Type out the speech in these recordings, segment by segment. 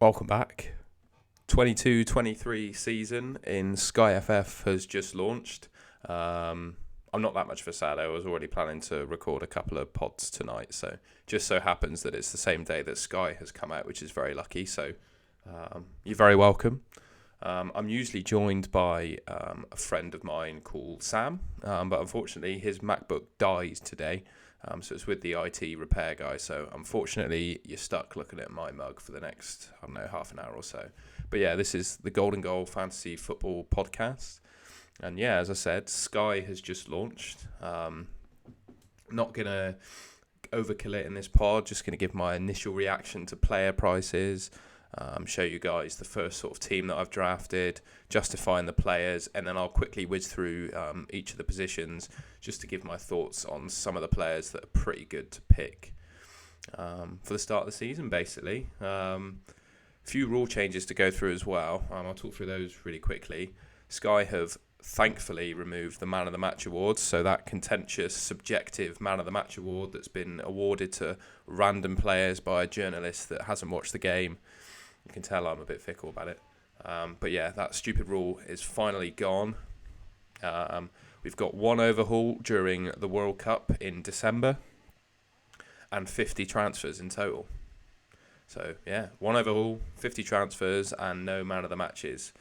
Welcome back. 22-23 season in SkyFF has just launched. I'm not that much of a sad. I was already planning to record a couple of pods tonight, so just so happens that it's the same day that Sky has come out, which is very lucky. So you're very welcome. I'm usually joined by a friend of mine called Sam, but unfortunately his MacBook dies today. So it's with the IT repair guy. So unfortunately, you're stuck looking at my mug for the next, half an hour or so. But yeah, this is the Golden Goal Fantasy Football Podcast. And yeah, as I said, Sky has just launched. Not going to overkill it in this pod. Just going to give my initial reaction to player prices. Show you guys the first sort of team that I've drafted, justifying the players, and then I'll quickly whiz through each of the positions just to give my thoughts on some of the players that are pretty good to pick for the start of the season, basically. A few rule changes to go through as well. I'll talk through those really quickly. Sky have thankfully removed the Man of the Match awards, so that contentious, subjective Man of the Match award that's been awarded to random players by a journalist that hasn't watched the game. You can tell I'm a bit fickle about it. But yeah, that stupid rule is finally gone. We've got one overhaul during the World Cup in December and 50 transfers in total. So yeah, one overhaul, 50 transfers and no man of the matches.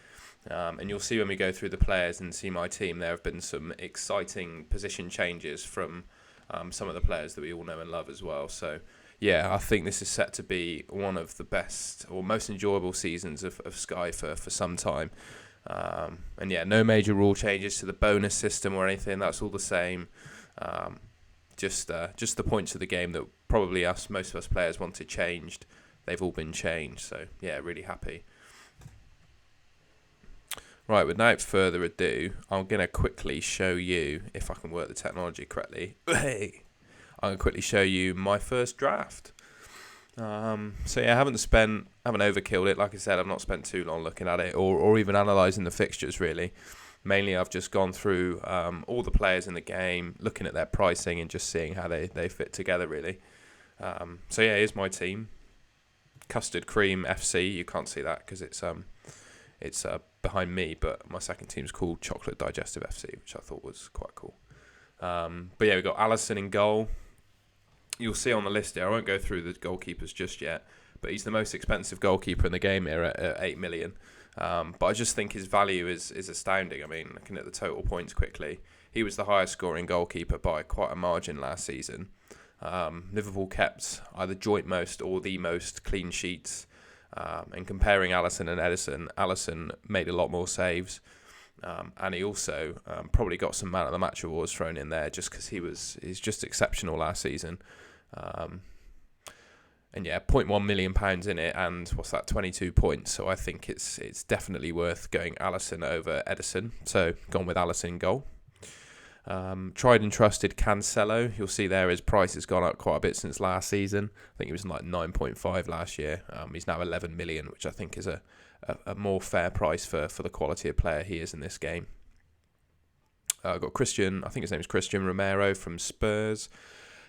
And you'll see when we go through the players and see my team, there have been some exciting position changes from some of the players that we all know and love as well. So yeah, I think this is set to be one of the best or most enjoyable seasons of Sky for some time. And yeah, no major rule changes to the bonus system or anything. That's all the same. Just the points of the game that probably most of us players wanted changed. They've all been changed. So yeah, really happy. Right, without further ado, I'm going to quickly show you, if I can work the technology correctly, I'm going to quickly show you my first draft. So yeah, I haven't overkilled it. Like I said, I've not spent too long looking at it or even analysing the fixtures really. Mainly I've just gone through all the players in the game, looking at their pricing and just seeing how they fit together really. So yeah, here's my team. Custard Cream FC, you can't see that because it's behind me, but my second team's called Chocolate Digestive FC, which I thought was quite cool. But yeah, we've got Alisson in goal. You'll see on the list here, I won't go through the goalkeepers just yet, but he's the most expensive goalkeeper in the game here at 8 million. But I just think his value is astounding. I mean, looking at the total points quickly, he was the highest scoring goalkeeper by quite a margin last season. Liverpool kept either joint most or the most clean sheets. And comparing Alisson and Ederson, Alisson made a lot more saves. And he also probably got some man of the match awards thrown in there just because he's just exceptional last season. And yeah, £0.1 million in it, and what's that, 22 points. So I think it's definitely worth going Alisson over Ederson. So gone with Alisson in goal. Tried and trusted Cancelo. You'll see there his price has gone up quite a bit since last season. I think he was like 9.5 last year. He's now 11 million, which I think is a more fair price for the quality of player he is in this game. I've got Christian, I think his name is Christian Romero from Spurs.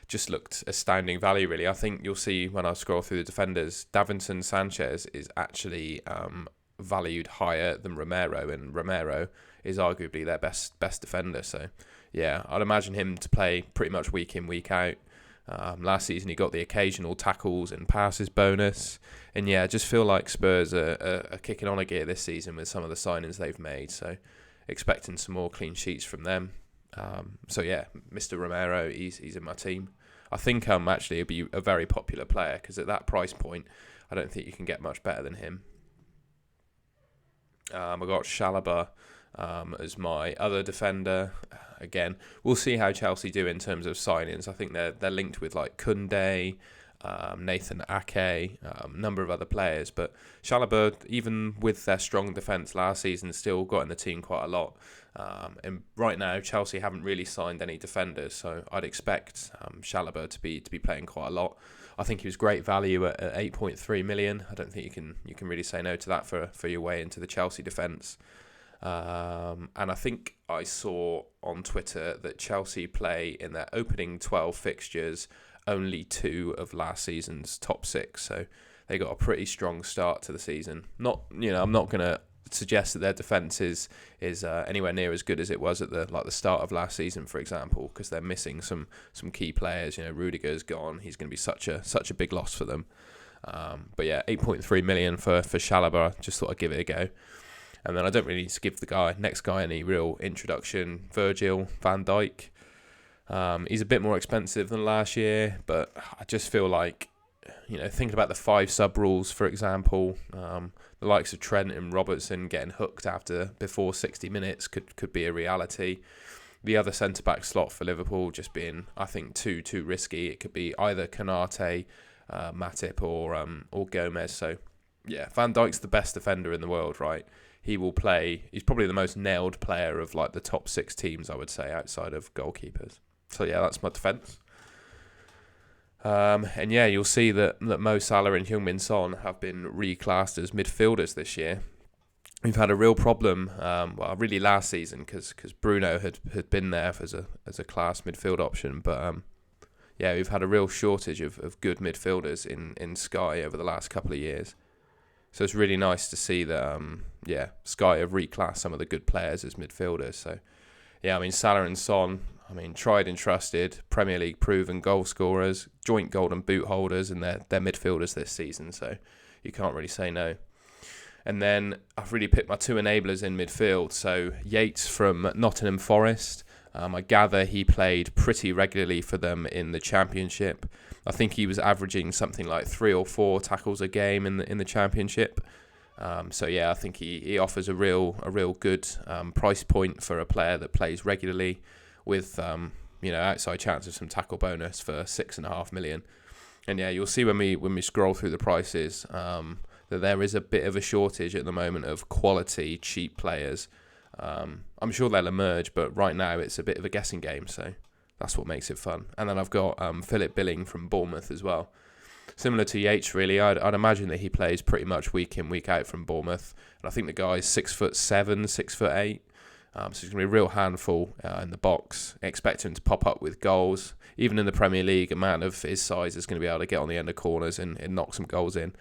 Just looked astounding value, really. I think you'll see when I scroll through the defenders, Davinson Sanchez is actually valued higher than Romero, and Romero is arguably their best defender. So yeah, I'd imagine him to play pretty much week in, week out. Last season he got the occasional tackles and passes bonus, and yeah, I just feel like Spurs are kicking on a gear this season with some of the signings they've made, so expecting some more clean sheets from them. So yeah, Mr. Romero, he's in my team. I think actually he'll be a very popular player because at that price point I don't think you can get much better than him. I got Chalobah as my other defender. Again, we'll see how Chelsea do in terms of signings. I think they're linked with like Koundé, Nathan Ake, a number of other players. But Chalobah, even with their strong defence last season, still got in the team quite a lot. And right now, Chelsea haven't really signed any defenders, so I'd expect Chalobah to be playing quite a lot. I think he was great value at 8.3 million. I don't think you can really say no to that for your way into the Chelsea defence. And I think I saw on Twitter that Chelsea play in their opening 12 fixtures only 2 of last season's top 6. So they got a pretty strong start to the season. I'm not going to suggest that their defence is anywhere near as good as it was at the start of last season, for example, because they're missing some key players. Rudiger's gone; he's going to be such a big loss for them. But yeah, 8.3 million for Chalobah. Just thought I'd give it a go. And then I don't really need to give the next guy any real introduction. Virgil van Dijk. He's a bit more expensive than last year, but I just feel like, thinking about the 5 sub rules, for example, the likes of Trent and Robertson getting hooked before 60 minutes could be a reality. The other centre-back slot for Liverpool just being, I think, too risky. It could be either Konate, Matip or Gomez. So, yeah, Van Dijk's the best defender in the world, right? He will play. He's probably the most nailed player of the top 6 teams, I would say, outside of goalkeepers. So, yeah, that's my defence. And yeah, you'll see that Mo Salah and Heung-min Son have been reclassed as midfielders this year. We've had a real problem, really last season, because Bruno had been there as a class midfield option, but yeah, we've had a real shortage of good midfielders in Sky over the last couple of years. So it's really nice to see that Sky have reclassed some of the good players as midfielders. So yeah, Salah and Son, tried and trusted Premier League proven goal scorers, joint Golden Boot holders, and they're midfielders this season. So you can't really say no. And then I've really picked my 2 enablers in midfield. So Yates from Nottingham Forest. I gather he played pretty regularly for them in the Championship. I think he was averaging something like 3 or 4 tackles a game in the Championship. So yeah, I think he offers a real good price point for a player that plays regularly, with outside chance of some tackle bonus for 6.5 million. And yeah, you'll see when we scroll through the prices that there is a bit of a shortage at the moment of quality cheap players. I'm sure they'll emerge, but right now it's a bit of a guessing game, so that's what makes it fun. And then I've got Philip Billing from Bournemouth as well. Similar to Yates, really, I'd imagine that he plays pretty much week in, week out from Bournemouth. And I think the guy's 6'7", 6'8". So he's going to be a real handful in the box. Expect him to pop up with goals. Even in the Premier League, a man of his size is going to be able to get on the end of corners and knock some goals in.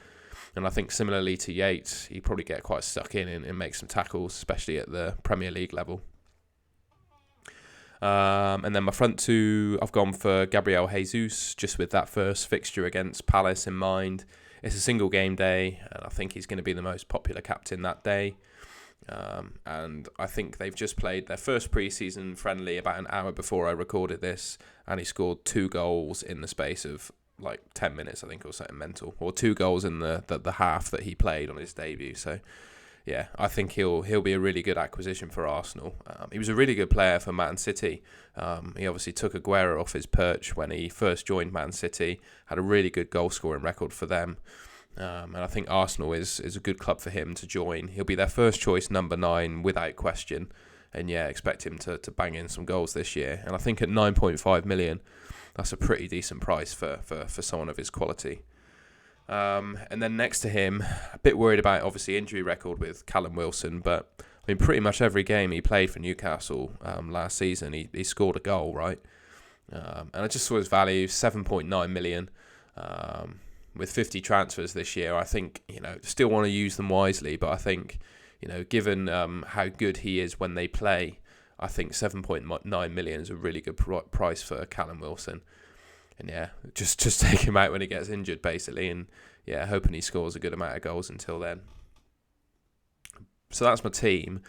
And I think similarly to Yates, he'd probably get quite stuck in and make some tackles, especially at the Premier League level. And then my front 2, I've gone for Gabriel Jesus, just with that first fixture against Palace in mind. It's a single game day, and I think he's going to be the most popular captain that day. And I think they've just played their first pre-season friendly about an hour before I recorded this, and he scored 2 goals in the space of 10 minutes, I think, or something mental, or 2 goals in the half that he played on his debut. So yeah, I think he'll be a really good acquisition for Arsenal. He was a really good player for Man City. He obviously took Aguero off his perch when he first joined Man City, had a really good goal scoring record for them. And I think Arsenal is a good club for him to join. He'll be their first choice number 9 without question. And yeah, expect him to bang in some goals this year. And I think at 9.5 million, that's a pretty decent price for someone of his quality. And then next to him, a bit worried about obviously injury record with Callum Wilson, but pretty much every game he played for Newcastle last season, he scored a goal, right? And I just saw his value, 7.9 million. With 50 transfers this year, I think, still want to use them wisely, but I think, given how good he is when they play, I think 7.9 million is a really good price for Callum Wilson. And yeah, just take him out when he gets injured, basically, and yeah, hoping he scores a good amount of goals until then. So that's my team.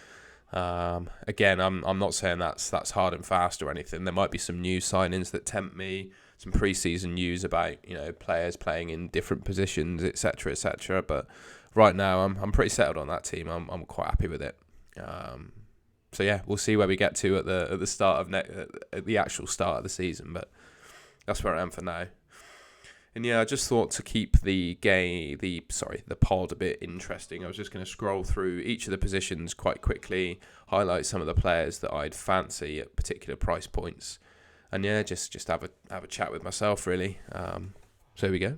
Again, I'm not saying that's hard and fast or anything. There might be some new signings that tempt me, some pre-season news about players playing in different positions, etc., etc. But right now, I'm pretty settled on that team. I'm quite happy with it. So yeah, we'll see where we get to at the start of at the actual start of the season. But that's where I am for now. And yeah, I just thought to keep the pod a bit interesting, I was just going to scroll through each of the positions quite quickly, highlight some of the players that I'd fancy at particular price points, and yeah, just have a chat with myself really. So here we go.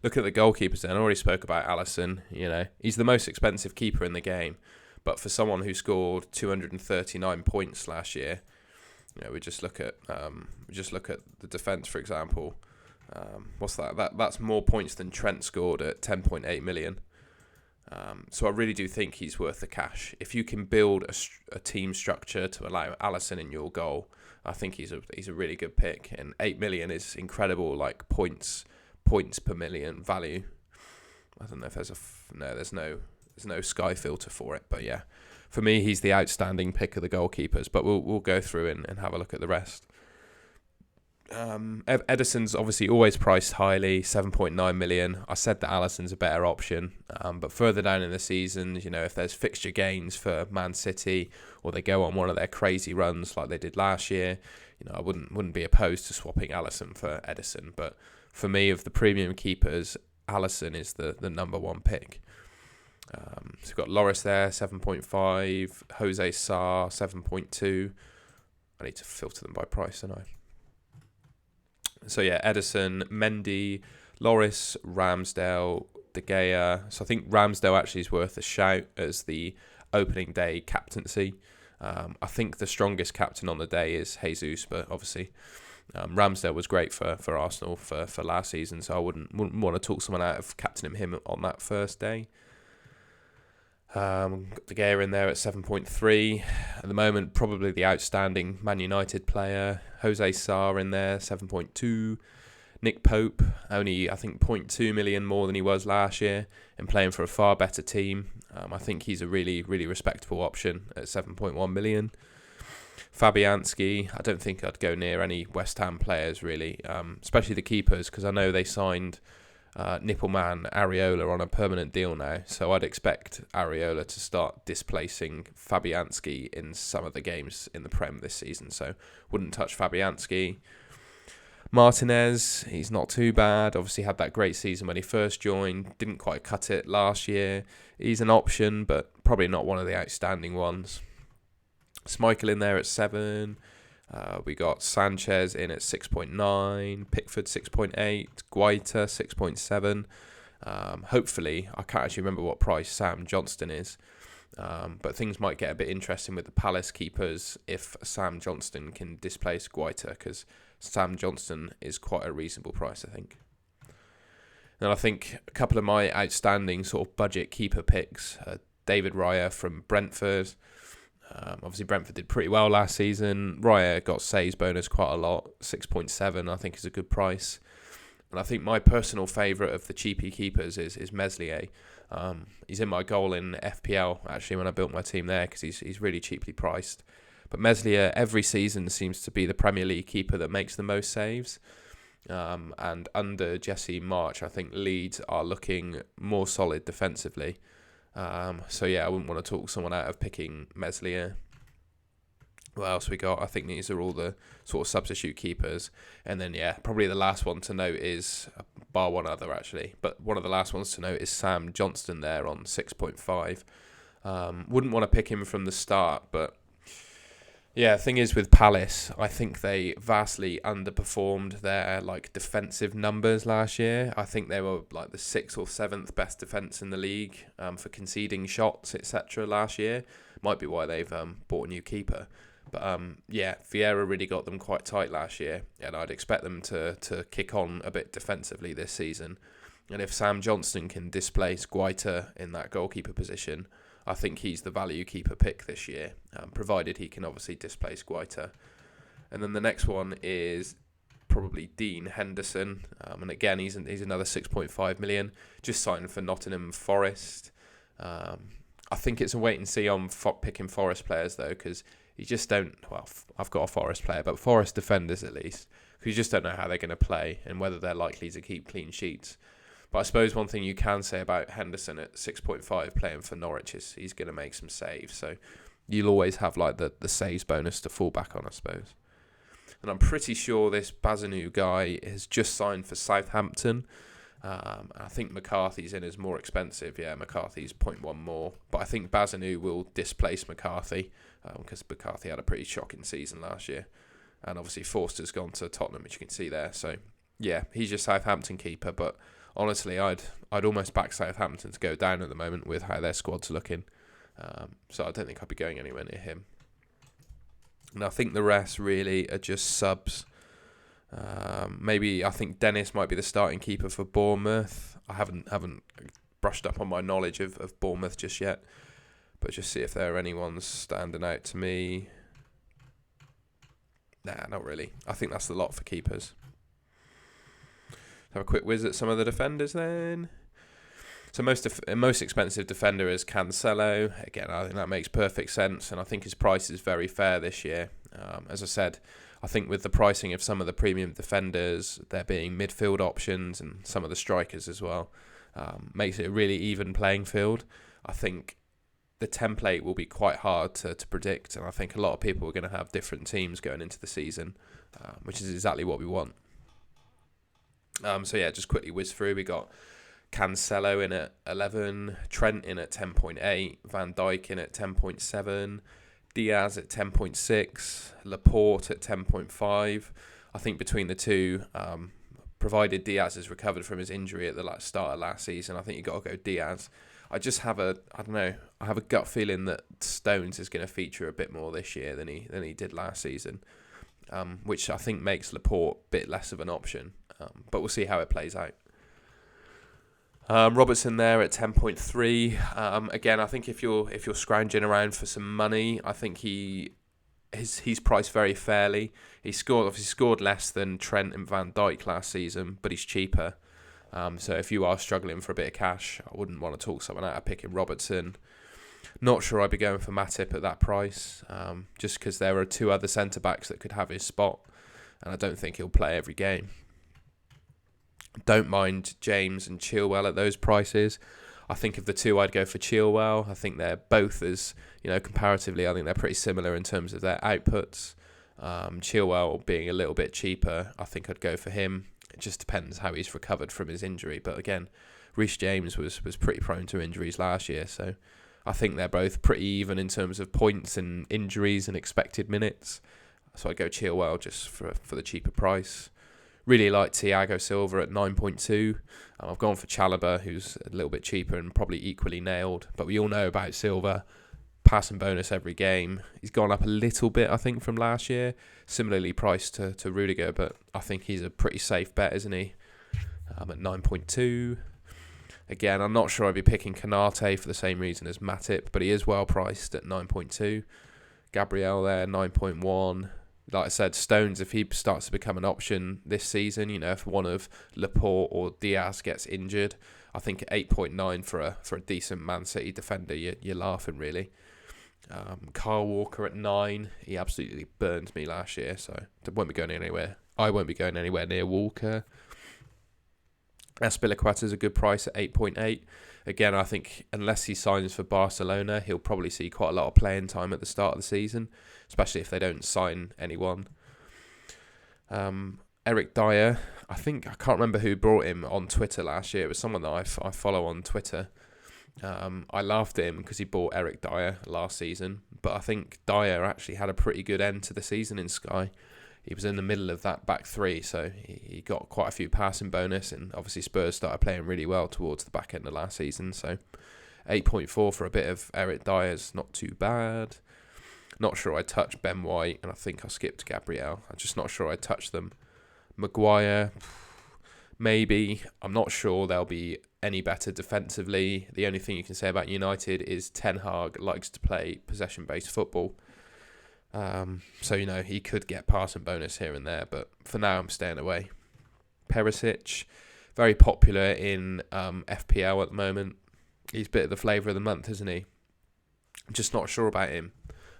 Look at the goalkeepers then. I already spoke about Alisson. He's the most expensive keeper in the game, but for someone who scored 239 points last year, we just look at the defence, for example. What's that? That's more points than Trent scored at 10.8 million. So I really do think he's worth the cash. If you can build a team structure to allow Alisson in your goal, I think he's a really good pick. And 8 million is incredible, like points per million value. I don't know if there's no Sky filter for it, but yeah, for me he's the outstanding pick of the goalkeepers. But we'll go through and have a look at the rest. Edison's obviously always priced highly, 7.9 million. I said that Alisson's a better option, but further down in the season, if there's fixture gains for Man City or they go on one of their crazy runs like they did last year, I wouldn't be opposed to swapping Alisson for Edison. But for me, of the premium keepers, Alisson is the number one pick. So we've got Loris there, 7.5, Jose Sarr, 7.2. I need to filter them by price, don't I? So yeah, Edison, Mendy, Loris, Ramsdale, De Gea. So I think Ramsdale actually is worth a shout as the opening day captaincy. I think the strongest captain on the day is Jesus, but obviously Ramsdale was great for Arsenal for last season, so I wouldn't want to talk someone out of captaining him on that first day. De Gea in there at 7.3. At the moment, probably the outstanding Man United player. Jose Sarr in there, 7.2. Nick Pope, only I think 0.2 million more than he was last year and playing for a far better team. I think he's a really, really respectable option at 7.1 million. Fabianski, I don't think I'd go near any West Ham players really, especially the keepers, because I know they signed Nippleman Areola on a permanent deal now, so I'd expect Areola to start displacing Fabianski in some of the games in the Prem this season, so wouldn't touch Fabianski. Martinez, he's not too bad, obviously had that great season when he first joined, didn't quite cut it last year. He's an option, but probably not one of the outstanding ones. Schmeichel in there at 7. We got Sanchez in at 6.9, Pickford 6.8, Guaita 6.7. Hopefully, I can't actually remember what price Sam Johnston is, but things might get a bit interesting with the Palace keepers if Sam Johnston can displace Guaita, because Sam Johnston is quite a reasonable price, I think. And I think a couple of my outstanding sort of budget keeper picks, David Raya from Brentford. Obviously, Brentford did pretty well last season. Raya got saves bonus quite a lot. 6.7, I think, is a good price. And I think my personal favourite of the cheapy keepers is Meslier. He's in my goal in FPL, actually, when I built my team there, because he's really cheaply priced. But Meslier, every season, seems to be the Premier League keeper that makes the most saves. And under Jesse March, I think Leeds are looking more solid defensively. So yeah, I wouldn't want to talk someone out of picking Meslier. What else we got? I think these are all the sort of substitute keepers. And then yeah, probably the last one to note is, bar one other actually, but one of the last ones to note is Sam Johnston there on 6.5. Wouldn't want to pick him from the start, but yeah, the thing is with Palace, I think they vastly underperformed their defensive numbers last year. I think they were like the 6th or 7th best defence in the league for conceding shots, etc. last year. Might be why they've bought a new keeper. But yeah, Vieira really got them quite tight last year, and I'd expect them to kick on a bit defensively this season. And if Sam Johnston can displace Guaita in that goalkeeper position, I think he's the value keeper pick this year, provided he can obviously displace Guaita. And then the next one is probably Dean Henderson. And again, he's another 6.5 million, just signed for Nottingham Forest. I think it's a wait and see on picking Forest players, though, because you just don't... Well, I've got a Forest player, but Forest defenders at least, because you just don't know how they're going to play and whether they're likely to keep clean sheets. But I suppose one thing you can say about Henderson at 6.5 playing for Norwich is he's going to make some saves. So you'll always have the saves bonus to fall back on, I suppose. And I'm pretty sure this Bazanu guy has just signed for Southampton. I think McCarthy's in as more expensive. Yeah, McCarthy's 0.1 more. But I think Bazanu will displace McCarthy because McCarthy had a pretty shocking season last year. And obviously Forster's gone to Tottenham, which you can see there. So yeah, he's your Southampton keeper, but honestly, I'd almost back Southampton to go down at the moment with how their squad's looking. So I don't think I'd be going anywhere near him. And I think the rest really are just subs. Maybe I think Dennis might be the starting keeper for Bournemouth. I haven't brushed up on my knowledge of Bournemouth just yet, but just see if there are any ones standing out to me. Nah, not really. I think that's the lot for keepers. Have a quick whiz at some of the defenders then. So most expensive defender is Cancelo. Again, I think that makes perfect sense, and I think his price is very fair this year. As I said, I think with the pricing of some of the premium defenders, there being midfield options and some of the strikers as well, makes it a really even playing field. I think the template will be quite hard to predict, and I think a lot of people are going to have different teams going into the season, which is exactly what we want. So yeah, just quickly whiz through. We got Cancelo in at 11, Trent in at 10.8, Van Dijk in at 10.7, Diaz at 10.6, Laporte at 10.5. I think between the two, provided Diaz has recovered from his injury at the start of last season, I think you've got to go Diaz. I just have I have a gut feeling that Stones is going to feature a bit more this year than he did last season, which I think makes Laporte a bit less of an option. But we'll see how it plays out. Robertson there at 10.3. Again, I think if you're scrounging around for some money, I think he's priced very fairly. He scored less than Trent and Van Dijk last season, but he's cheaper. So if you are struggling for a bit of cash, I wouldn't want to talk someone out of picking Robertson. Not sure I'd be going for Matip at that price, just because there are two other centre backs that could have his spot, and I don't think he'll play every game. Don't mind James and Chilwell at those prices. I think of the two, I'd go for Chilwell. I think they're both comparatively, I think they're pretty similar in terms of their outputs. Chilwell being a little bit cheaper, I think I'd go for him. It just depends how he's recovered from his injury. But again, Reece James was pretty prone to injuries last year, so I think they're both pretty even in terms of points and injuries and expected minutes. So I'd go Chilwell just for the cheaper price. Really like Thiago Silva at 9.2. I've gone for Chalobah, who's a little bit cheaper and probably equally nailed. But we all know about Silva, pass and bonus every game. He's gone up a little bit, I think, from last year. Similarly priced to Rudiger, but I think he's a pretty safe bet, isn't he? At 9.2. Again, I'm not sure I'd be picking Konate for the same reason as Matip, but he is well priced at 9.2. Gabriel there, 9.1. Like I said, Stones, if he starts to become an option this season, if one of Laporte or Diaz gets injured, I think 8.9 for a decent Man City defender, you're laughing really. Kyle Walker at 9, he absolutely burned me last year, so won't be going anywhere. I won't be going anywhere near Walker. Azpilicueta's a good price at 8.8. Again, I think unless he signs for Barcelona, he'll probably see quite a lot of playing time at the start of the season, especially if they don't sign anyone. Eric Dyer, I can't remember who brought him on Twitter last year. It was someone that I follow on Twitter. I laughed at him because he bought Eric Dyer last season, but I think Dyer actually had a pretty good end to the season in Sky. He was in the middle of that back three, so he got quite a few passing bonus, and obviously Spurs started playing really well towards the back end of last season, so 8.4 for a bit of Eric Dyer's not too bad. Not sure I'd touch Ben White, and I think I skipped Gabriel. I'm just not sure I'd touch them. Maguire, maybe. I'm not sure they'll be any better defensively. The only thing you can say about United is Ten Hag likes to play possession-based football. So, he could get passing bonus here and there, but for now I'm staying away. Perisic, very popular in FPL at the moment. He's a bit of the flavour of the month, isn't he? I'm just not sure about him.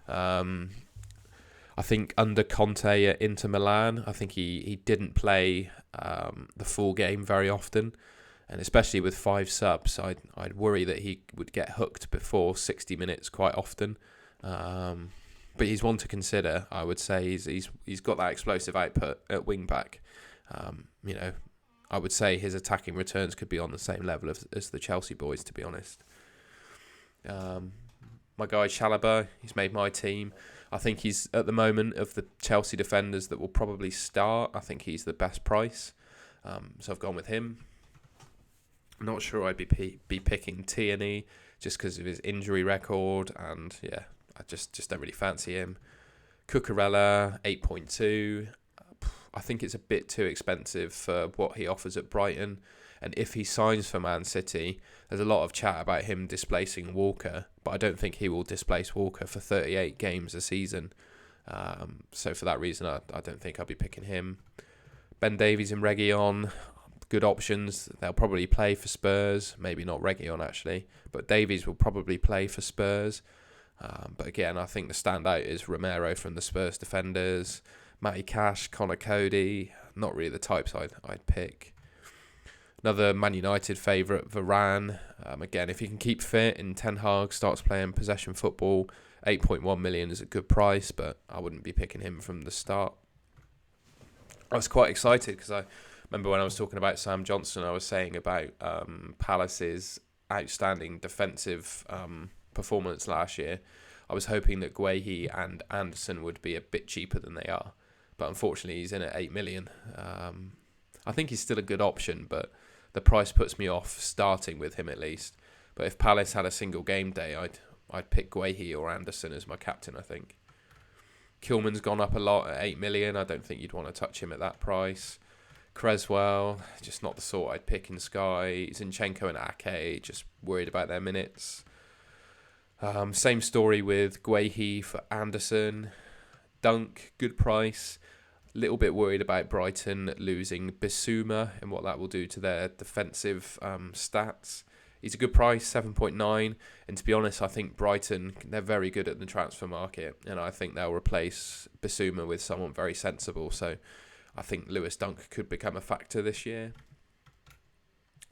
I think under Conte at Inter Milan, I think he didn't play the full game very often, and especially with 5 subs, I'd worry that he would get hooked before 60 minutes quite often. But he's one to consider. I would say he's got that explosive output at wing back. I would say his attacking returns could be on the same level as the Chelsea boys, to be honest. My guy Chalobah, he's made my team. I think he's, at the moment, of the Chelsea defenders that will probably start, I think he's the best price. So I've gone with him. I'm not sure I'd be picking Tierney just because of his injury record, and yeah, I just don't really fancy him. Cucurella, 8.2. I think it's a bit too expensive for what he offers at Brighton. And if he signs for Man City, there's a lot of chat about him displacing Walker, but I don't think he will displace Walker for 38 games a season. So for that reason, I don't think I'll be picking him. Ben Davies and Reguilon, good options. They'll probably play for Spurs. Maybe not Reguilon, actually, but Davies will probably play for Spurs. But again, I think the standout is Romero from the Spurs defenders. Matty Cash, Connor Cody, not really the types I'd pick. Another Man United favourite, Varane. Again, if he can keep fit and Ten Hag starts playing possession football, 8.1 million is a good price, but I wouldn't be picking him from the start. I was quite excited because I remember when I was talking about Sam Johnson, I was saying about Palace's outstanding defensive performance last year. I was hoping that Guehi and Anderson would be a bit cheaper than they are, but unfortunately he's in at 8 million. I think he's still a good option, but the price puts me off starting with him at least. But if Palace had a single game day, I'd pick Guehi or Anderson as my captain, I think. Kilman's gone up a lot at 8 million. I don't think you'd want to touch him at that price. Creswell, just not the sort I'd pick in Sky. Zinchenko and Ake, just worried about their minutes. Same story with Guehi for Anderson. Dunk, good price. Little bit worried about Brighton losing Bissouma and what that will do to their defensive stats. He's a good price, 7.9. And to be honest, I think Brighton, they're very good at the transfer market. And I think they'll replace Bissouma with someone very sensible. So I think Lewis Dunk could become a factor this year.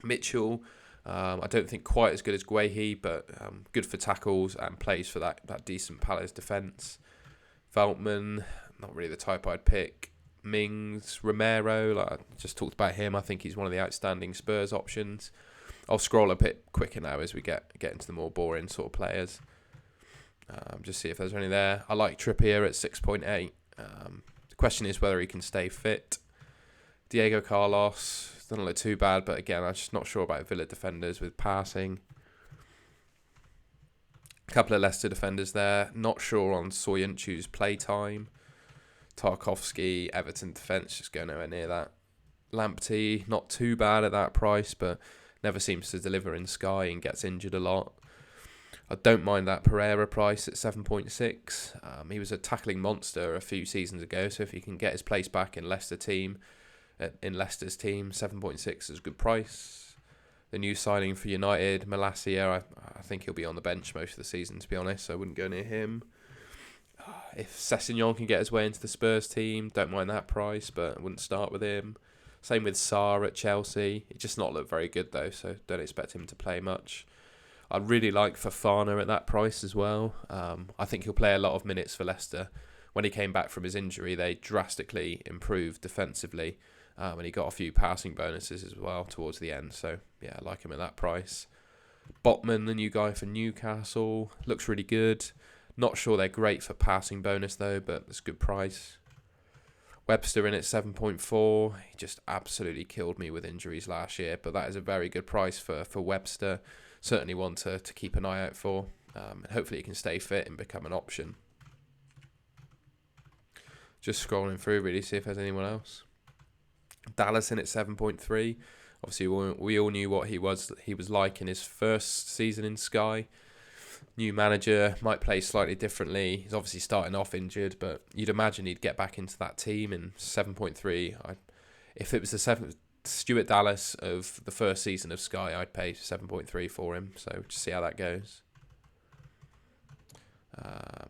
Mitchell, I don't think quite as good as Guehi, but good for tackles and plays for that decent Palace defence. Veltman, not really the type I'd pick. Mings, Romero, like I just talked about him. I think he's one of the outstanding Spurs options. I'll scroll a bit quicker now as we get into the more boring sort of players. Just see if there's any there. I like Trippier at 6.8. The question is whether he can stay fit. Diego Carlos, doesn't look too bad, but again, I'm just not sure about Villa defenders with passing. A couple of Leicester defenders there. Not sure on Soyuncu's play time. Tarkovsky, Everton defence, just go nowhere near that. Lamptey, not too bad at that price, but never seems to deliver in Sky and gets injured a lot. I don't mind that Pereira price at 7.6. He was a tackling monster a few seasons ago, so if he can get his place back in Leicester's team, 7.6 is a good price. The new signing for United, Malacia, I think he'll be on the bench most of the season, to be honest, so I wouldn't go near him. If Sessegnon can get his way into the Spurs team, don't mind that price, but I wouldn't start with him. Same with Sarr at Chelsea. He just not look very good though, so don't expect him to play much. I really like Fofana at that price as well. I think he'll play a lot of minutes for Leicester. When he came back from his injury, they drastically improved defensively, and he got a few passing bonuses as well towards the end. So yeah, I like him at that price. Botman, the new guy for Newcastle, looks really good. Not sure they're great for passing bonus though, but it's a good price. Webster in at 7.4. He just absolutely killed me with injuries last year, but that is a very good price for Webster. Certainly one to keep an eye out for. And hopefully he can stay fit and become an option. Just scrolling through really, see if there's anyone else. Dallas in at 7.3. Obviously we all knew what he was like in his first season in Sky. New manager, might play slightly differently. He's obviously starting off injured, but you'd imagine he'd get back into that team in 7.3. If it was the Stuart Dallas of the first season of Sky, I'd pay 7.3 for him. So just see how that goes.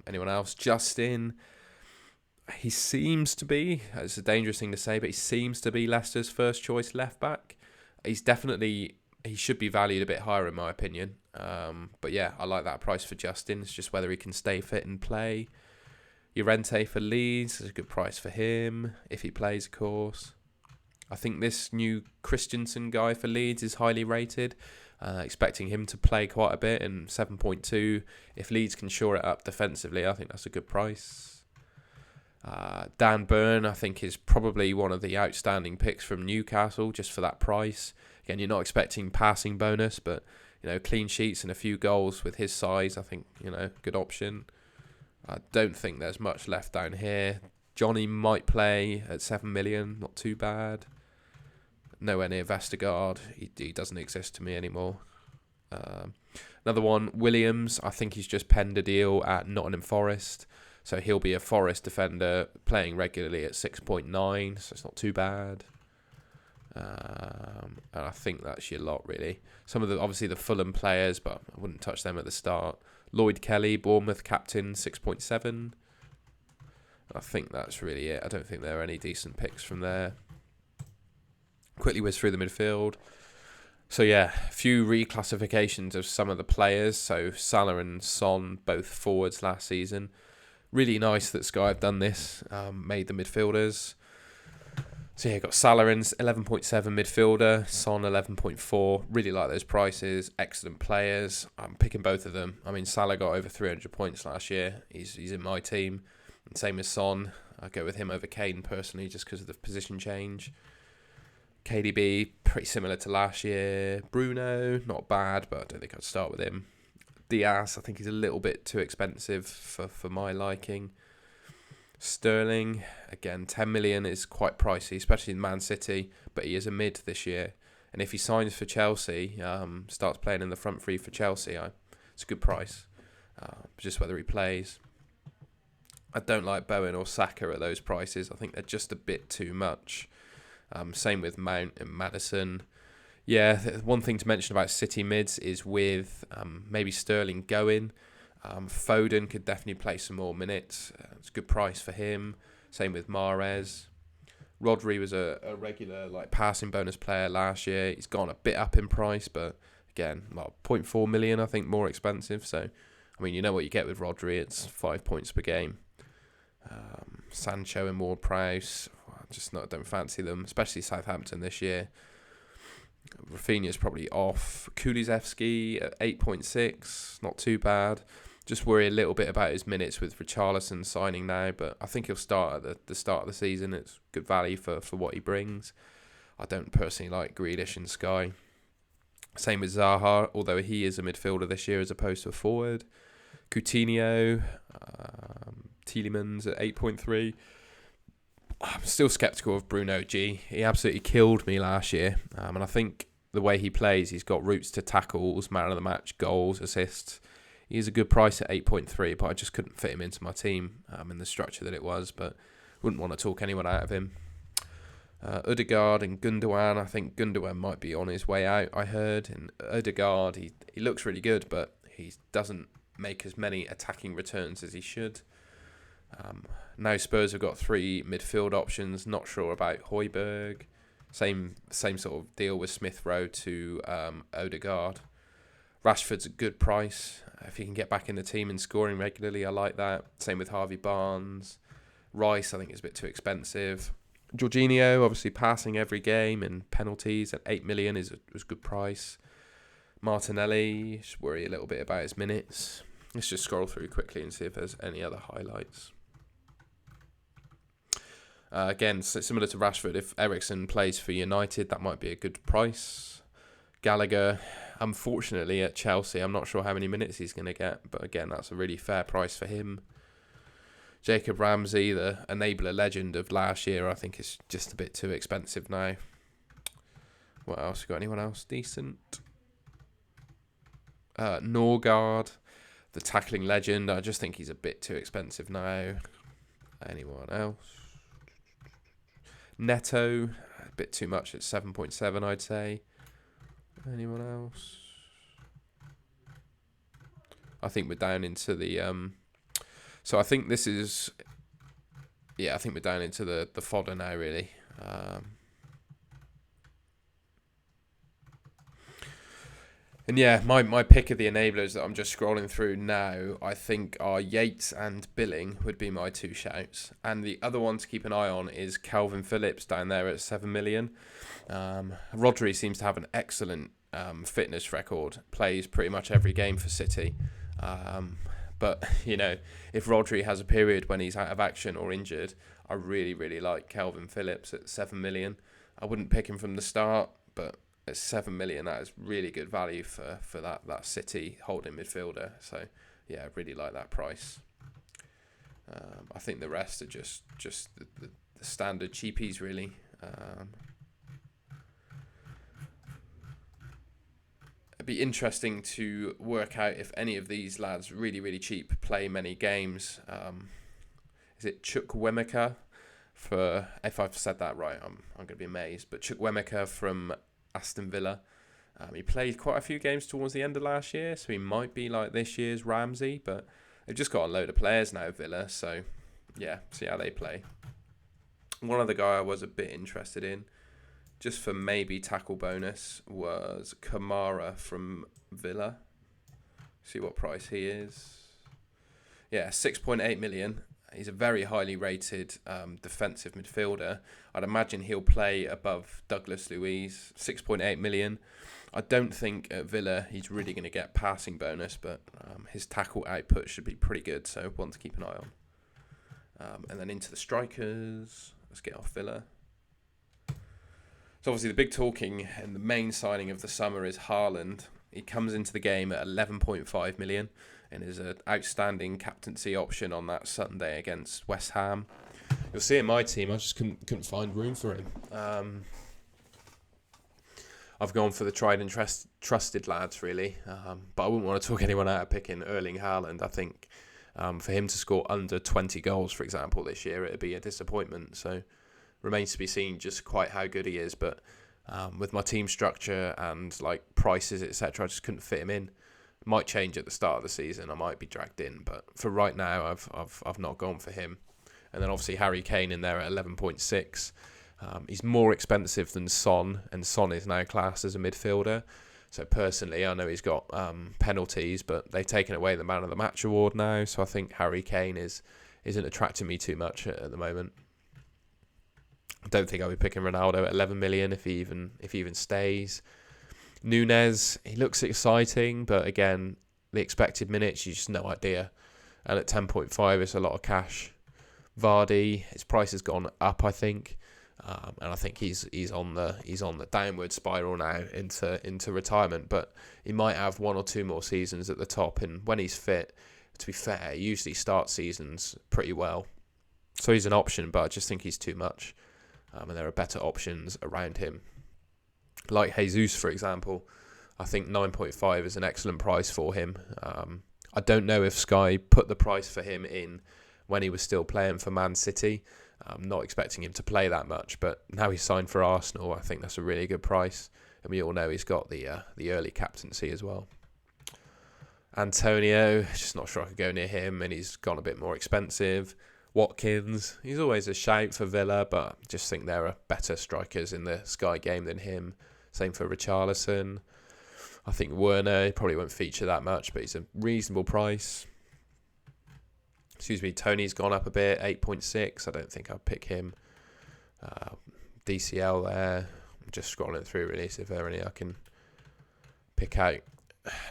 Anyone else? Justin. He seems to be, it's a dangerous thing to say, but he seems to be Leicester's first choice left back. He should be valued a bit higher in my opinion. But yeah, I like that price for Justin. It's just whether he can stay fit and play. Llorente for Leeds is a good price for him, if he plays, of course. I think this new Christensen guy for Leeds is highly rated. Expecting him to play quite a bit, and 7.2. If Leeds can shore it up defensively, I think that's a good price. Dan Burn, I think, is probably one of the outstanding picks from Newcastle, just for that price. Again, you're not expecting passing bonus, but clean sheets and a few goals with his size, I think, good option. I don't think there's much left down here. Johnny might play at 7 million, not too bad. Nowhere near Vestergaard. He doesn't exist to me anymore. Another one, Williams. I think he's just penned a deal at Nottingham Forest. So he'll be a Forest defender playing regularly at 6.9. So it's not too bad. And I think that's your lot, really. Some of obviously the Fulham players, but I wouldn't touch them at the start. Lloyd Kelly, Bournemouth captain, 6.7. I think that's really it. I don't think there are any decent picks from there. Quickly whiz through the midfield. So yeah, a few reclassifications of some of the players. So Salah and Son, both forwards last season. Really nice that Sky have done this, made the midfielders. So yeah, got Salah in 11.7 midfielder, Son 11.4. Really like those prices. Excellent players. I'm picking both of them. I mean, Salah got over 300 points last year. He's in my team. And same as Son. I go with him over Kane personally just because of the position change. KDB, pretty similar to last year. Bruno, not bad, but I don't think I'd start with him. Diaz, I think he's a little bit too expensive for my liking. Sterling, again, 10 million is quite pricey, especially in Man City, but he is a mid this year. And if he signs for Chelsea, starts playing in the front three for Chelsea, it's a good price. Just whether he plays. I don't like Bowen or Saka at those prices. I think they're just a bit too much. Same with Mount and Maddison. Yeah, one thing to mention about City mids is with maybe Sterling going, Foden could definitely play some more minutes. It's a good price for him. Same with Mahrez. Rodri was a regular passing bonus player last year. He's gone a bit up in price, but again, 0.4 million, I think, more expensive. So, I mean, you know what you get with Rodri. It's 5 points per game. Sancho and Ward-Prowse, don't fancy them, especially Southampton this year. Rafinha's probably off. Kulusevski at 8.6, not too bad. Just worry a little bit about his minutes with Richarlison signing now, but I think he'll start at the start of the season. It's good value for what he brings. I don't personally like Grealish and Sky. Same with Zaha, although he is a midfielder this year as opposed to a forward. Coutinho, Tielemans at 8.3. I'm still sceptical of Bruno G. He absolutely killed me last year. And I think the way he plays, he's got routes to tackles, man of the match, goals, assists. He's a good price at 8.3, but I just couldn't fit him into my team in the structure that it was. But wouldn't want to talk anyone out of him. Odegaard and Gundogan. I think Gundogan might be on his way out, I heard. And Odegaard, he looks really good, but he doesn't make as many attacking returns as he should. Now Spurs have got 3 midfield options. Not sure about Højbjerg. Same sort of deal with Smith Rowe to Odegaard. Rashford's a good price. If he can get back in the team and scoring regularly, I like that. Same with Harvey Barnes. Rice, I think, is a bit too expensive. Jorginho, obviously passing every game and penalties at 8 million is a good price. Martinelli, just worry a little bit about his minutes. Let's just scroll through quickly and see if there's any other highlights. Again, similar to Rashford, if Eriksen plays for United, that might be a good price. Gallagher, unfortunately at Chelsea, I'm not sure how many minutes he's going to get, but again, that's a really fair price for him. Jacob Ramsey, the enabler legend of last year, I think is just a bit too expensive now. What else? Got anyone else decent? Norgard, the tackling legend, I just think he's a bit too expensive now. Anyone else? Neto, a bit too much at 7.7, I'd say. Anyone else? I think we're down into the... So I think this is... Yeah, I think we're down into the fodder now, really. And yeah, my pick of the enablers that I'm just scrolling through now, I think are Yates and Billing would be my 2 shouts. And the other one to keep an eye on is Calvin Phillips down there at 7 million. Rodri seems to have an excellent fitness record, plays pretty much every game for City. But, you know, if Rodri has a period when he's out of action or injured, I really, really like Calvin Phillips at 7 million. I wouldn't pick him from the start, but at 7 million, that is really good value for that City holding midfielder. So, yeah, I really like that price. I think the rest are just the standard cheapies, really. It'd be interesting to work out if any of these lads, really, really cheap, play many games. Is it Chukwuemeka? If I've said that right, I'm going to be amazed. But Chukwuemeka from Aston Villa. He played quite a few games towards the end of last year, so he might be like this year's Ramsey, but they've just got a load of players now, Villa, so yeah, see how they play. One other guy I was a bit interested in, just for maybe tackle bonus, was Kamara from Villa. See what price he is. Yeah, 6.8 million. He's a very highly rated defensive midfielder. I'd imagine he'll play above Douglas Luiz. 6.8 million. I don't think at Villa he's really going to get passing bonus, but his tackle output should be pretty good, so one to keep an eye on. And then into the strikers. Let's get off Villa. So obviously the big talking and the main signing of the summer is Haaland. He comes into the game at 11.5 million and is an outstanding captaincy option on that Sunday against West Ham. You'll see in my team, I just couldn't find room for him. I've gone for the tried and trusted lads, really. But I wouldn't want to talk anyone out of picking Erling Haaland. I think for him to score under 20 goals, for example, this year, it would be a disappointment. So remains to be seen just quite how good he is. But with my team structure and like prices, etc., I just couldn't fit him in. Might change at the start of the season. I might be dragged in, but for right now, I've not gone for him. And then obviously Harry Kane in there at 11.6. He's more expensive than Son, and Son is now classed as a midfielder. So personally, I know he's got penalties, but they've taken away the Man of the Match award now. So I think Harry Kane isn't attracting me too much at the moment. I don't think I'll be picking Ronaldo at 11 million if he even stays. Nunez, he looks exciting, but again, the expected minutes, you just no idea. And at 10.5, it's a lot of cash. Vardy, his price has gone up, I think, and I think he's on the downward spiral now into retirement. But he might have one or two more seasons at the top, and when he's fit, to be fair, he usually starts seasons pretty well. So he's an option, but I just think he's too much, and there are better options around him. Like Jesus, for example, I think 9.5 is an excellent price for him. I don't know if Sky put the price for him in when he was still playing for Man City. I'm not expecting him to play that much, but now he's signed for Arsenal, I think that's a really good price. And we all know he's got the early captaincy as well. Antonio, just not sure I could go near him, and he's gone a bit more expensive. Watkins, he's always a shout for Villa, but I just think there are better strikers in the Sky game than him. Same for Richarlison. I think Werner probably won't feature that much, but he's a reasonable price. Tony's gone up a bit, 8.6. I don't think I'd pick him. DCL there. I'm just scrolling through really, see if there are any I can pick out.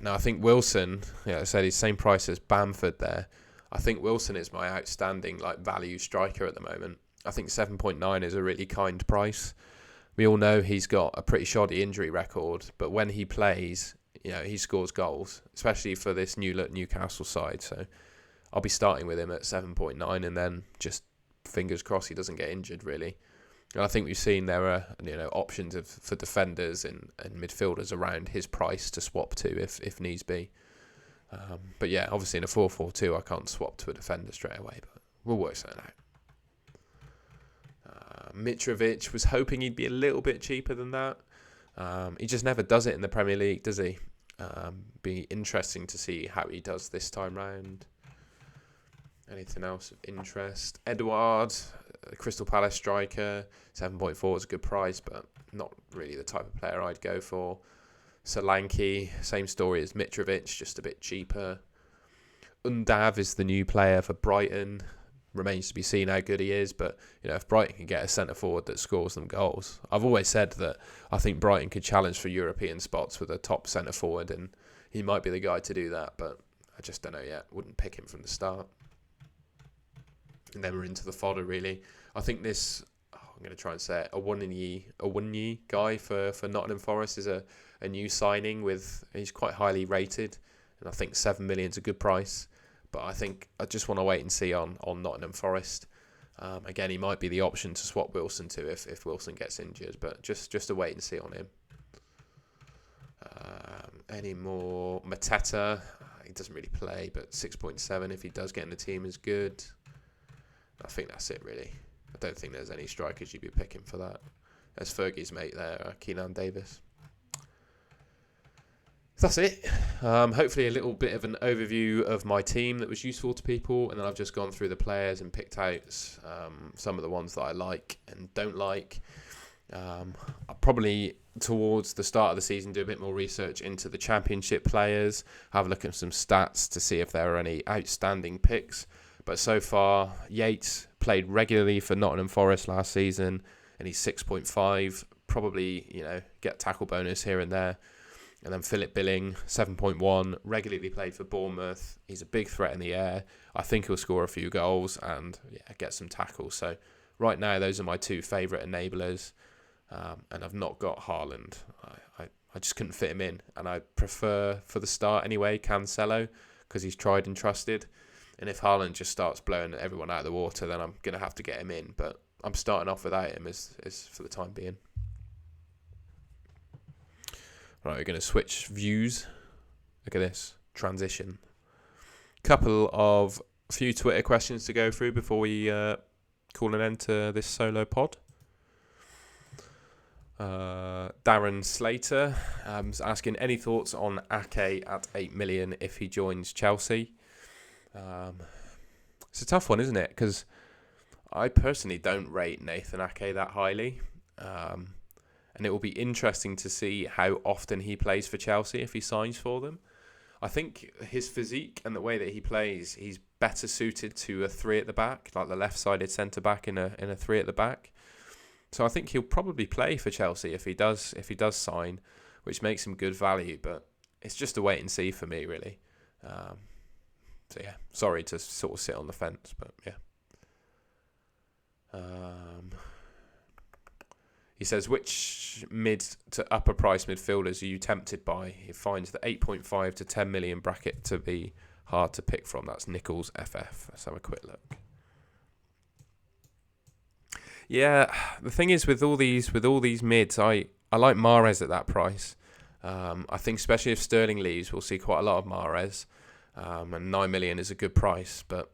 Now, I think Wilson, I said he's same price as Bamford there. I think Wilson is my outstanding value striker at the moment. I think 7.9 is a really kind price. We all know he's got a pretty shoddy injury record, but when he plays, he scores goals, especially for this new look Newcastle side. So I'll be starting with him at 7.9 and then just fingers crossed he doesn't get injured, really. And I think we've seen there are options for defenders and midfielders around his price to swap to if needs be. But yeah, obviously in a 4-4-2 I can't swap to a defender straight away, but we'll work something out. Mitrovic, was hoping he'd be a little bit cheaper than that. He just never does it in the Premier League, does he? Be interesting to see how he does this time round. Anything else of interest? Edouard, Crystal Palace striker, 7.4 is a good price, but not really the type of player I'd go for. Solanke, same story as Mitrovic, just a bit cheaper. Undav is the new player for Brighton. Remains to be seen how good he is, but if Brighton can get a centre forward that scores them goals, I've always said that I think Brighton could challenge for European spots with a top centre forward, and he might be the guy to do that, but I just don't know yet. Wouldn't pick him from the start. And then we're into the fodder, really. I think this, I'm going to try and say it, Awoniyi guy for Nottingham Forest is a new signing. He's quite highly rated, and I think 7 million is a good price. But I think I just want to wait and see on Nottingham Forest. Again, he might be the option to swap Wilson to if Wilson gets injured, but just a wait and see on him. Any more? Mateta, he doesn't really play, but 6.7 if he does get in the team is good. I think that's it, really. I don't think there's any strikers you'd be picking for that. There's Fergie's mate there, Keenan Davis. That's it. Hopefully a little bit of an overview of my team that was useful to people, and then I've just gone through the players and picked out some of the ones that I like and don't like. I'll probably, towards the start of the season, do a bit more research into the Championship players, have a look at some stats to see if there are any outstanding picks. But so far, Yates played regularly for Nottingham Forest last season, and he's 6.5. Probably, get tackle bonus here and there. And then Philip Billing, 7.1, regularly played for Bournemouth. He's a big threat in the air. I think he'll score a few goals and get some tackles. So right now, those are my two favourite enablers. And I've not got Haaland. I just couldn't fit him in. And I prefer, for the start anyway, Cancelo, because he's tried and trusted. And if Haaland just starts blowing everyone out of the water, then I'm going to have to get him in. But I'm starting off without him as for the time being. Right, we're going to switch views. Look at this. Transition. A few Twitter questions to go through before we call an end to this solo pod. Darren Slater is asking, any thoughts on Ake at 8 million if he joins Chelsea? It's a tough one, isn't it? Because I personally don't rate Nathan Ake that highly. And it will be interesting to see how often he plays for Chelsea if he signs for them. I think his physique and the way that he plays, he's better suited to a three at the back, like the left-sided centre-back in a three at the back. So I think he'll probably play for Chelsea if he does sign, which makes him good value. But it's just a wait and see for me, really. So yeah, sorry to sort of sit on the fence, but yeah. He says, which mid to upper price midfielders are you tempted by? He finds the 8.5 to 10 million bracket to be hard to pick from. That's Nichols FF. Let's have a quick look. Yeah, the thing is with all these mids, I like Mahrez at that price. I think especially if Sterling leaves, we'll see quite a lot of Mahrez. And 9 million is a good price, but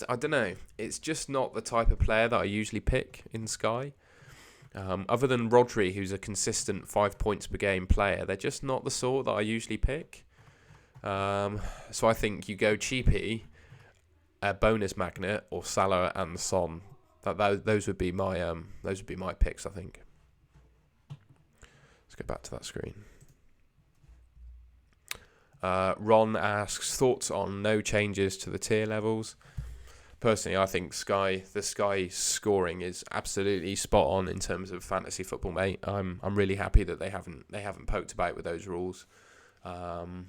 I don't know. It's just not the type of player that I usually pick in Sky. Other than Rodri, who's a consistent 5 points per game player, they're just not the sort that I usually pick. So I think you go cheapy, a bonus magnet, or Salah and Son. Those would be my picks, I think. Let's go back to that screen. Ron asks, thoughts on no changes to the tier levels? Personally, I think the Sky scoring is absolutely spot on in terms of fantasy football, mate. I'm really happy that they haven't poked about with those rules. The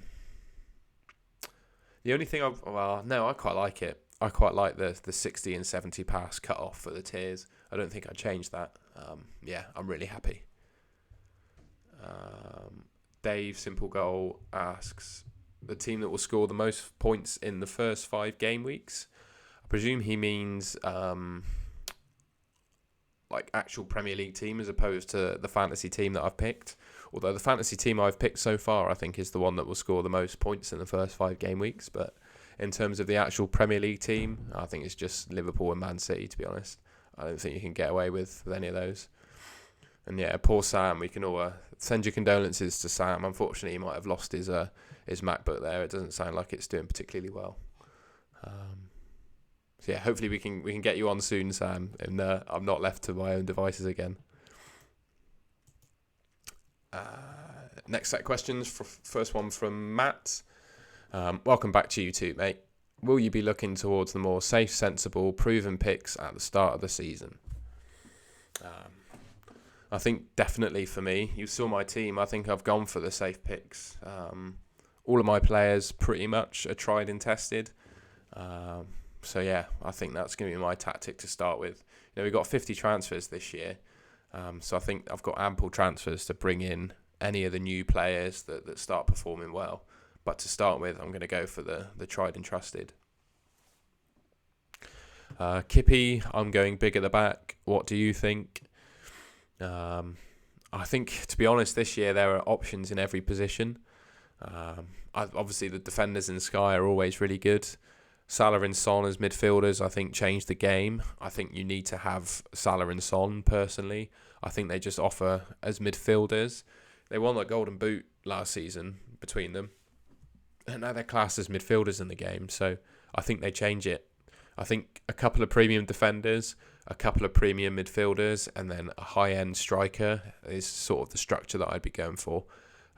only thing I quite like it. I quite like the 60 and 70 pass cut off for the tiers. I don't think I'd change that. I'm really happy. Dave Simple Goal asks, the team that will score the most points in the first 5 game weeks. I presume he means like actual Premier League team as opposed to the fantasy team that I've picked. Although the fantasy team I've picked so far, I think, is the one that will score the most points in the first 5 game weeks. But in terms of the actual Premier League team, I think it's just Liverpool and Man City, to be honest. I don't think you can get away with any of those. And yeah, poor Sam. We can all send your condolences to Sam. Unfortunately, he might have lost his MacBook there. It doesn't sound like it's doing particularly well. So yeah, hopefully we can get you on soon, Sam, and I'm not left to my own devices again. Next set of questions. First one from Matt. Welcome back to you too, mate. Will you be looking towards the more safe, sensible, proven picks at the start of the season? I think definitely for me, you saw my team. I think I've gone for the safe picks. All of my players pretty much are tried and tested. So yeah, I think that's going to be my tactic to start with. We've got 50 transfers this year. So I think I've got ample transfers to bring in any of the new players that start performing well. But to start with, I'm going to go for the tried and trusted. Kippy, I'm going big at the back. What do you think? I think, to be honest, this year there are options in every position. Obviously, the defenders in Sky are always really good. Salah and Son as midfielders, I think, changed the game. I think you need to have Salah and Son, personally. I think they just offer as midfielders. They won that Golden Boot last season between them. And now they're classed as midfielders in the game. So I think they change it. I think a couple of premium defenders, a couple of premium midfielders, and then a high-end striker is sort of the structure that I'd be going for.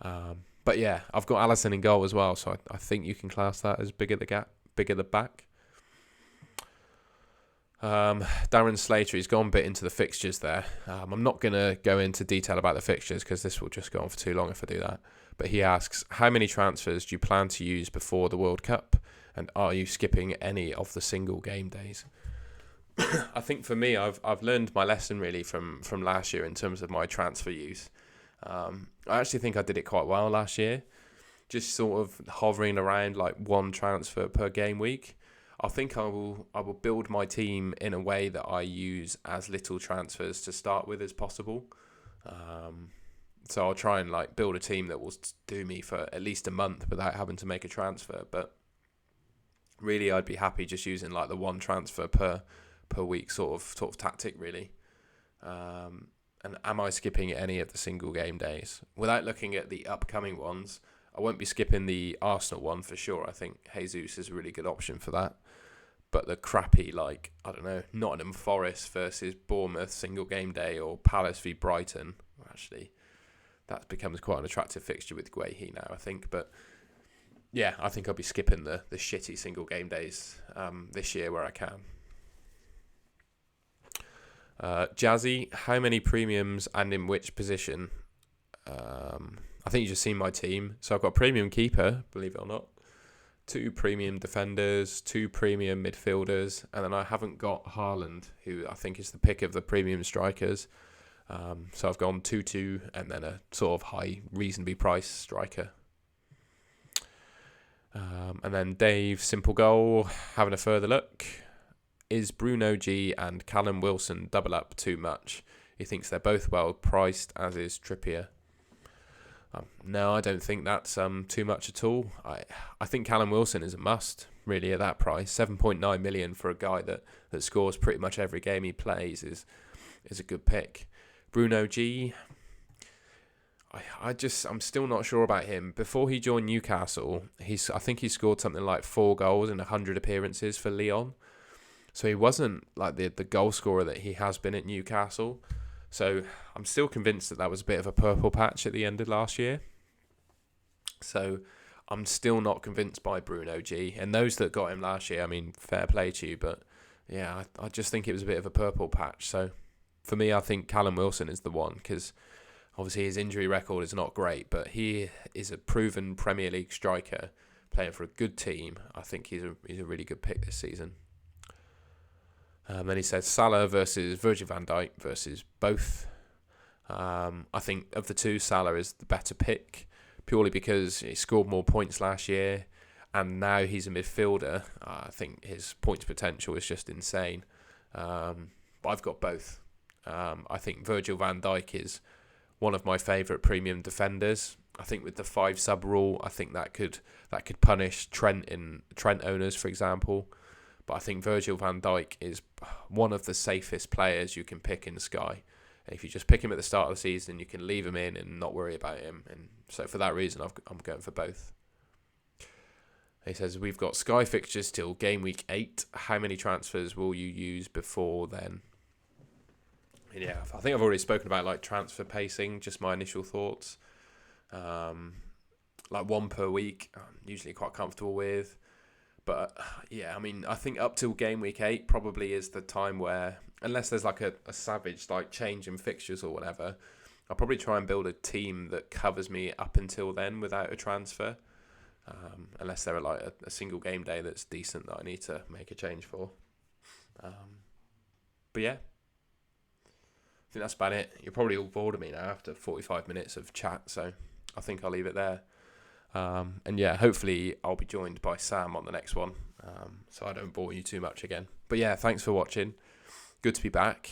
But yeah, I've got Alisson in goal as well, so I think you can class that as big at the back. Darren Slater, he's gone a bit into the fixtures there. I'm not going to go into detail about the fixtures because this will just go on for too long if I do that. But he asks, how many transfers do you plan to use before the World Cup? And are you skipping any of the single game days? I think for me, I've learned my lesson really from last year in terms of my transfer use. I actually think I did it quite well last year, just sort of hovering around like one transfer per game week. I think I will build my team in a way that I use as little transfers to start with as possible. So I'll try and like build a team that will do me for at least a month without having to make a transfer. But really, I'd be happy just using like the one transfer per week sort of tactic, really. And am I skipping any of the single game days? Without looking at the upcoming ones, I won't be skipping the Arsenal one for sure. I think Jesus is a really good option for that. But the crappy, like, I don't know, Nottingham Forest versus Bournemouth single game day or Palace v Brighton, actually, that becomes quite an attractive fixture with Guehi now, I think. But yeah, I think I'll be skipping the shitty single game days this year where I can. Jazzy, how many premiums and in which position? I think you just seen my team. So I've got a premium keeper, believe it or not, 2 premium defenders, 2 premium midfielders, and then I haven't got Haaland, who I think is the pick of the premium strikers. So I've gone 2-2 and then a sort of high, reasonably priced striker. And then Dave, simple goal, having a further look. Is Bruno G and Callum Wilson double up too much? He thinks they're both well priced, as is Trippier. No, I don't think that's too much at all. I think Callum Wilson is a must, really, at that price. 7.9 million for a guy that scores pretty much every game he plays is a good pick. Bruno G, I'm still not sure about him. Before he joined Newcastle, I think he scored something like 4 goals in 100 appearances for Lyon. So he wasn't like the goal scorer that he has been at Newcastle. So I'm still convinced that was a bit of a purple patch at the end of last year. So I'm still not convinced by Bruno G. And those that got him last year, I mean, fair play to you. But yeah, I just think it was a bit of a purple patch. So for me, I think Callum Wilson is the one because obviously his injury record is not great. But he is a proven Premier League striker playing for a good team. I think he's a really good pick this season. Then he says Salah versus Virgil van Dijk versus both. I think of the two, Salah is the better pick, purely because he scored more points last year, and now he's a midfielder. I think his points potential is just insane. But I've got both. I think Virgil van Dijk is one of my favourite premium defenders. I think with the 5 sub rule, I think that could punish Trent owners, for example. But I think Virgil van Dijk is one of the safest players you can pick in Sky. And if you just pick him at the start of the season, you can leave him in and not worry about him. And so for that reason, I'm going for both. He says, we've got Sky fixtures till game week 8. How many transfers will you use before then? And yeah, I think I've already spoken about like transfer pacing, just my initial thoughts. Like 1 per week, I'm usually quite comfortable with. But yeah, I mean, I think up till game week 8 probably is the time where, unless there's like a savage like change in fixtures or whatever, I'll probably try and build a team that covers me up until then without a transfer. Unless there are like a single game day that's decent that I need to make a change for. But yeah, I think that's about it. You're probably all bored of me now after 45 minutes of chat, so I think I'll leave it there. And yeah, hopefully I'll be joined by Sam on the next one, so I don't bore you too much again. But yeah, thanks for watching. Good to be back.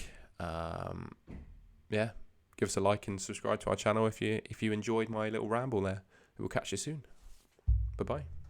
Yeah, give us a like and subscribe to our channel if you enjoyed my little ramble there. We'll catch you soon. Bye-bye.